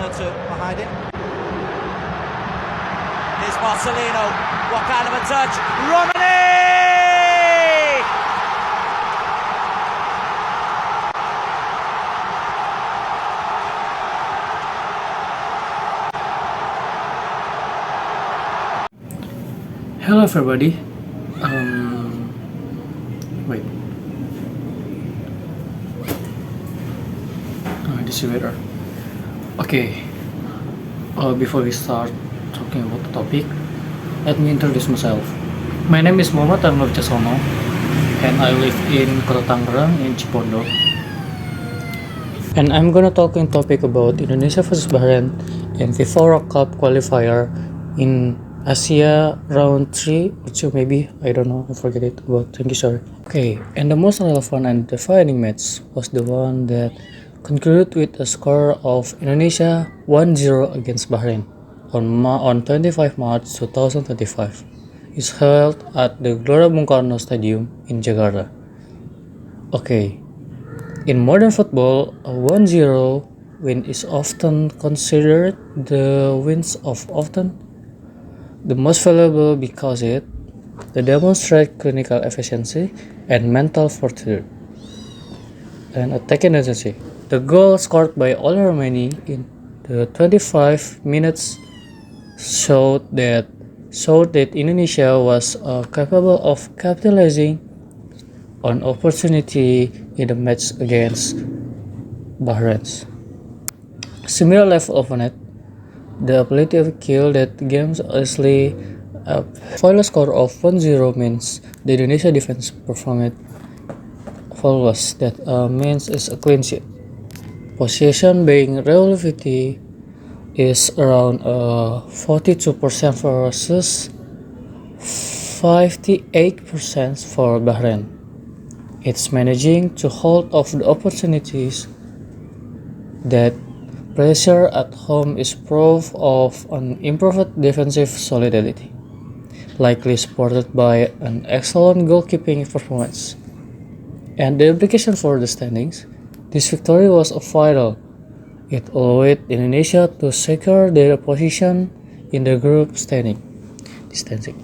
or two behind him. Here's Marcelino. What kind of a touch? Romani! Hello everybody. Wait. This is better. Okay. Before we start talking about the topic, let me introduce myself. My name is Muhammad Arnold Casono, and I live in Kota Tangerang in Cipondo. And I'm gonna talk in topic about Indonesia versus Bahrain in FIFA World Cup qualifier in Asia round 3 or 2 maybe, I don't know, I forget it, but thank you, sorry. Okay, and the most relevant and defining match was the one that concluded with a score of Indonesia 1-0 against Bahrain on 25 March 2025. It's held at the Gelora Bung Karno Stadium in Jakarta. Okay, in modern football, a 1-0 win is often considered the wins of often the most valuable because it demonstrates clinical efficiency and mental fortitude and attacking urgency. The goal scored by Oli Romani in the 25 minutes showed that Indonesia was capable of capitalizing on opportunity in the match against Bahrain. Similar level of net, the ability to kill that game's honestly, a final score of 1-0 means the Indonesia defense performed flawless. That means it's a clean sheet. Possession being relativity is around 42% versus 58% for Bahrain. It's managing to hold off the opportunities. That pressure at home is proof of an improved defensive solidity, likely supported by an excellent goalkeeping performance. And the implication for the standings, this victory was vital. It allowed Indonesia to secure their position in the group distancing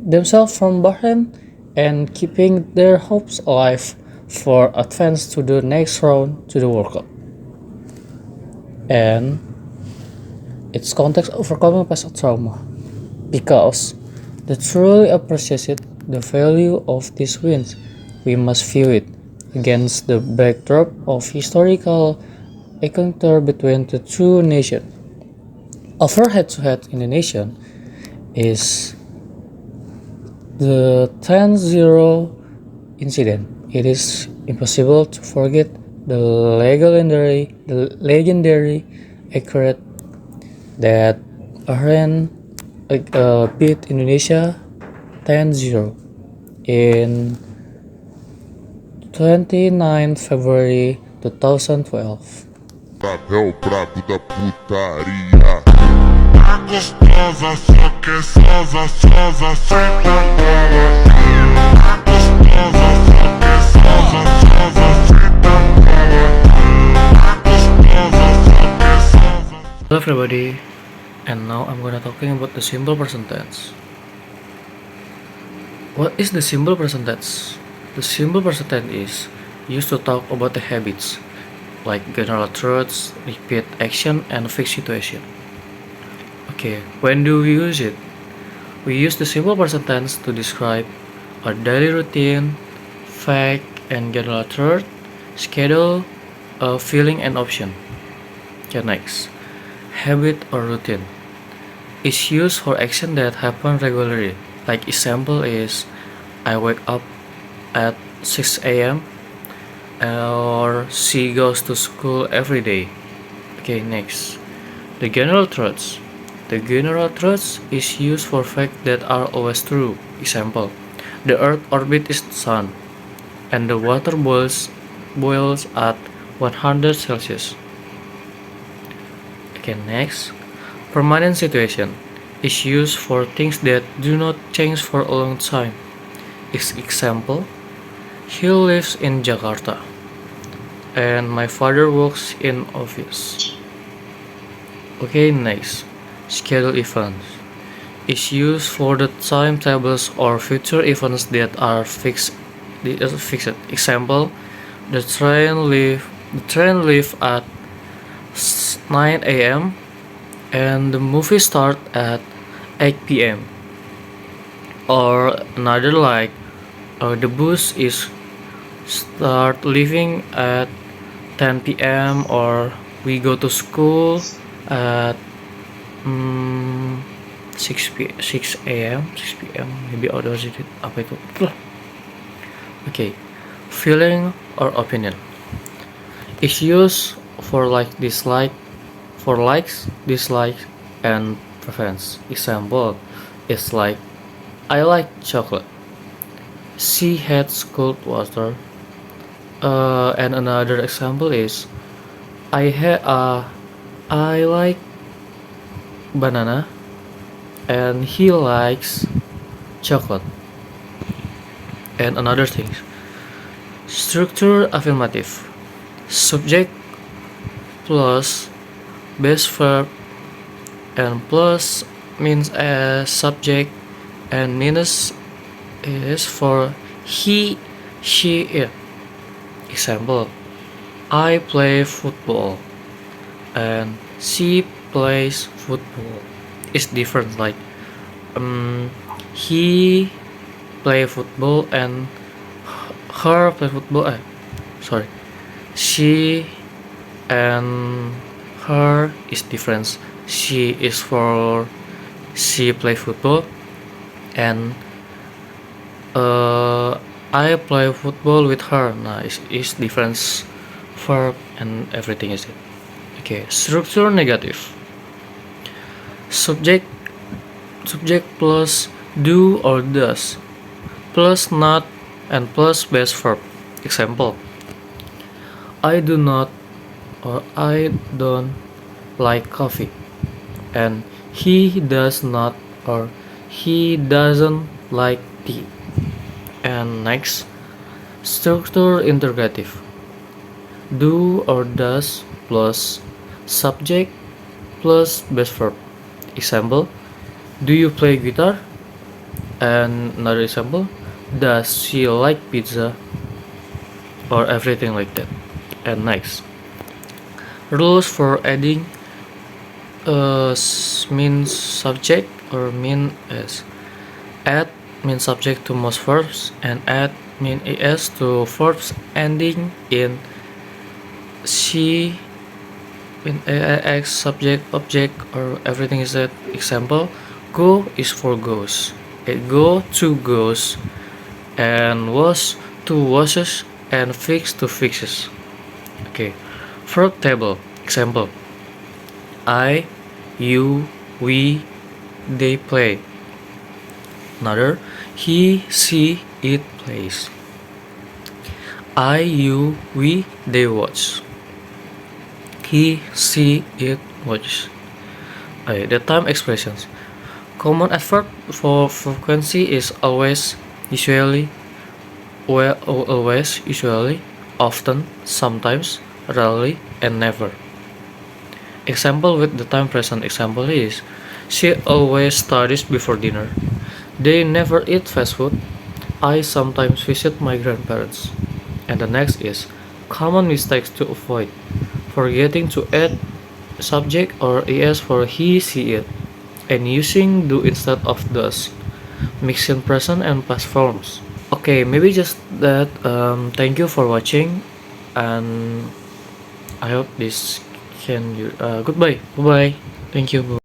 themselves from Bahrain and keeping their hopes alive for advance to the next round to the World Cup. And its context overcoming past trauma, because to truly appreciate the value of these wins, we must view it against the backdrop of historical encounter between the two nations. Our head-to-head in the nation is the 10-0 incident. It is impossible to forget the legendary accurate that Bahrain beat Indonesia 10-0 in 29 February 2012. Papel prato da putaria. Tá gostosa, só quer sosa, senta nela. Tá gostosa, só quer sosa, senta nela. Tá gostosa, só quer sosa. Hello everybody, and now I'm gonna talking about the simple present tense. What is the simple present tense? The simple present tense is used to talk about the habits, like general truths, repeat action, and fixed situation. Okay, when do we use it? We use the simple present tense to describe a daily routine, fact and general truth, schedule, a feeling and option. Okay, next. Habit or routine is used for action that happen regularly. Like example is I wake up at 6 a.m. or she goes to school every day. Okay, next. The general truths. The general truths is used for facts that are always true. Example, the earth orbits the sun and the water boils at 100 Celsius. Okay, next. Permanent situation is used for things that do not change for a long time. Example, he lives in Jakarta and my father works in office. Okay, next. Schedule events is used for the timetables or future events that are fixed. Fixed. Example: the train leave at 9 a.m. and the movie start at 8 p.m. Or another like the bus is start leaving at 10 p.m. or we go to school at 6 a.m. 6 p.m. maybe or does it apa itu? Okay, feeling or opinion is used for for likes, dislikes, and preference. Example is like I like chocolate. She hates cold water. And another example is I like banana and he likes chocolate. And another thing, structure affirmative, subject plus base verb and plus means as subject and minus is for he, she, it. Example, I play football and she plays football. It's different like he play football and her play football. Sorry, she and her is different. She is for she play football and I play football with her. Nah, is different verb and everything is it. Okay, structure negative. Subject plus do or does plus not and plus base verb. Example, I do not or I don't like coffee and he does not or he doesn't like tea. And next, structure interrogative, do or does plus subject plus base verb. Example, do you play guitar? And another example, does she like pizza? Or everything like that. And next, rules for adding means subject or mean as. Add means subject to most verbs and add mean es to verbs ending in she, in ax, subject, object, or everything is that. Example, go is for goes. Go to goes, and wash to washes, and fix to fixes. Okay, verb table. Example, I, you, we, they play. Another, he, she, it plays. I, you, we, they watch. He, she, it watches. The time expressions. Common adverb for frequency is always, usually, well, always, usually, often, sometimes, rarely, and never. Example with the time present example is, she always studies before dinner. They never eat fast food. I sometimes visit my grandparents. And the next is, common mistakes to avoid. Forgetting to add subject or es for he, she, it. And using do instead of does. Mixing present and past forms. Okay, maybe just that. Thank you for watching, and I hope this can. Goodbye. Bye bye. Thank you. Bye.